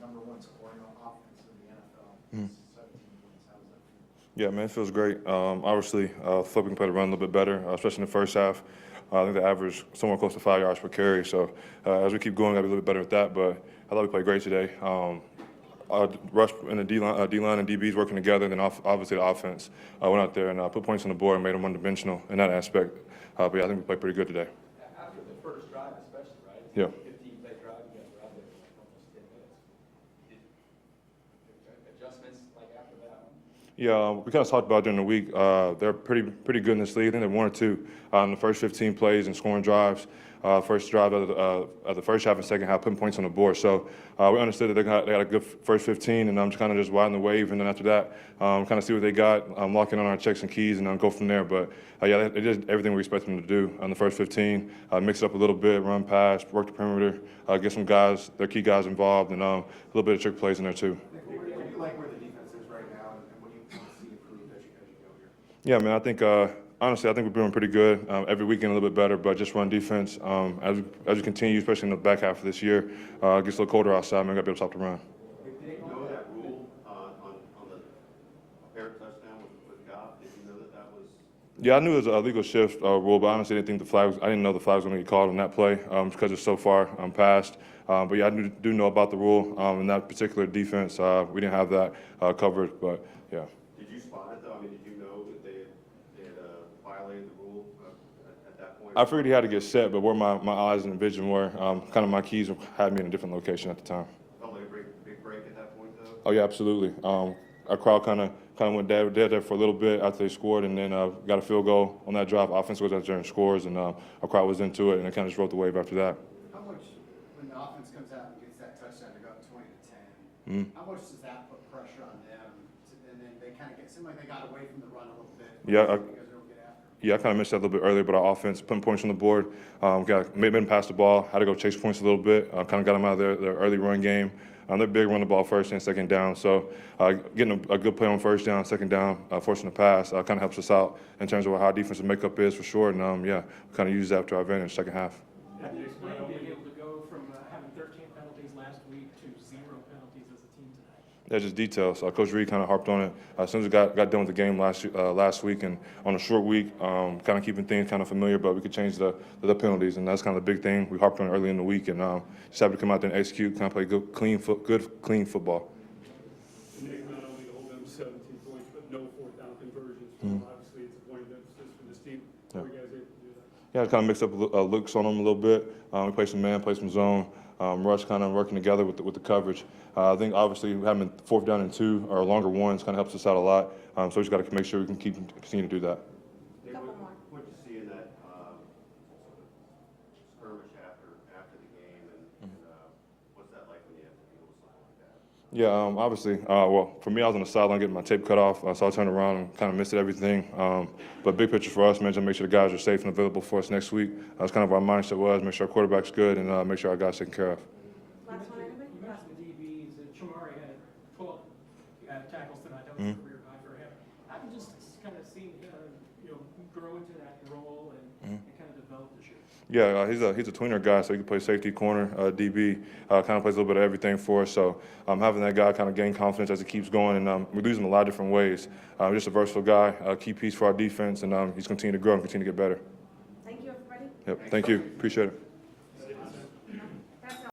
#1 scoring offense in the NFL. 17 points. How does that feel? Yeah, man, it feels great. Obviously, flipping play to run a little bit better, especially in the first half. I think the average somewhere close to 5 yards per carry. So as we keep going, got to be a little bit better with that. But I thought we played great today. Rush and the D-line and DBs working together, and then obviously the offense went out there and put points on the board and made them one-dimensional in that aspect. But yeah, I think we played pretty good today. After the first drive, especially, right? It's Yeah. 15-play drive, you guys were out there for like almost 10 minutes. Adjustments like after that one? Yeah, we kind of talked about it during the week. They're pretty good in this league. I think they're 1 or 2 in the first 15 plays and scoring drives. First drive of the first half and second half, putting points on the board. So we understood that they got a good first 15, and I'm just kind of just riding the wave. And then after that, kind of see what they got, locking on our checks and keys, and go from there. But yeah, they did everything we expected them to do on the first 15. Mix it up a little bit, run pass, work the perimeter, get some guys, their key guys involved, and a little bit of trick plays in there too. What do you like where the defense is right now, and what do you want to see improve as you go here? Yeah, man, I think honestly, I think we're doing pretty good. Every weekend a little bit better, but just run defense. As we continue, especially in the back half of this year, it gets a little colder outside, man, we got to be able to stop the run. Did you know that rule on the apparent touchdown with Goff? Did you know that was? Yeah, I knew it was a legal shift rule, but honestly, I didn't think I didn't know the flag was going to get called on that play because it's so far past. But yeah, I do know about the rule in that particular defense. We didn't have that covered, but yeah. Did you spot it though? I mean, did you know that they had violated the rule at that point? I figured he had to get set, but where my eyes and vision were, kind of my keys had me in a different location at the time. Felt like a big break at that point though? Oh yeah, absolutely. Our crowd kind of went dead there for a little bit after they scored, and then got a field goal on that drive. Offense goes out there and scores, and our crowd was into it, and it kind of just rode the wave after that. How much, when the offense comes out and gets that touchdown to go up 20-10, how much does that put pressure on them? And then they kind of seemed like they got away from the run a little bit. Yeah, Because they don't get after. Yeah, I kind of missed that a little bit earlier, but our offense putting points on the board, made them pass the ball, had to go chase points a little bit, kind of got them out of their early run game. They're big run the ball first and second down, so getting a good play on first down, second down, forcing the pass kind of helps us out in terms of how our defensive makeup is for sure. And yeah, we kind of use that to our advantage second half. How do you explain being able to go from having 13 penalties last week to 0 penalties as a team tonight? Yeah, just details. Coach Reed kind of harped on it as soon as we got done with the game last week, and on a short week, kind of keeping things kind of familiar, but we could change the penalties, and that's kind of the big thing. We harped on it early in the week, and just happy to come out there and execute, kind of play good, clean football. Nick, not only hold them 17 points, but no fourth down conversions. Obviously, it's a point of emphasis for this team. How are you guys able to do that? Yeah, kind of mixed up looks on them a little bit. We play some man, play some zone. Rush kind of working together with the coverage. I think obviously having 4th down and 2 or longer ones kind of helps us out a lot. So we just got to make sure we can continue to do that. Nick, what did you see in that skirmish after the game, and what's that like when you have to deal with something like that? Yeah, obviously. Well, for me, I was on the sideline getting my tape cut off, so I turned around and kind of missed everything. But big picture for us, man, just make sure the guys are safe and available for us next week. That's kind of our mindset was, make sure our quarterback's good and make sure our guys taken care of. Last one, anybody? You mentioned the DBs, and Shamari had 12 tackles tonight. That was a career high for him. How do you just kind of see him, grow into that role and kind of develop this year? Yeah, he's a tweener guy, so he can play safety, corner, DB, kind of plays a little bit of everything for us. So having that guy kind of gain confidence as he keeps going, and we're using him a lot of different ways. Just a versatile guy, a key piece for our defense, and he's continuing to grow and continue to get better. Thank you, everybody. Yep, thank you. Appreciate it.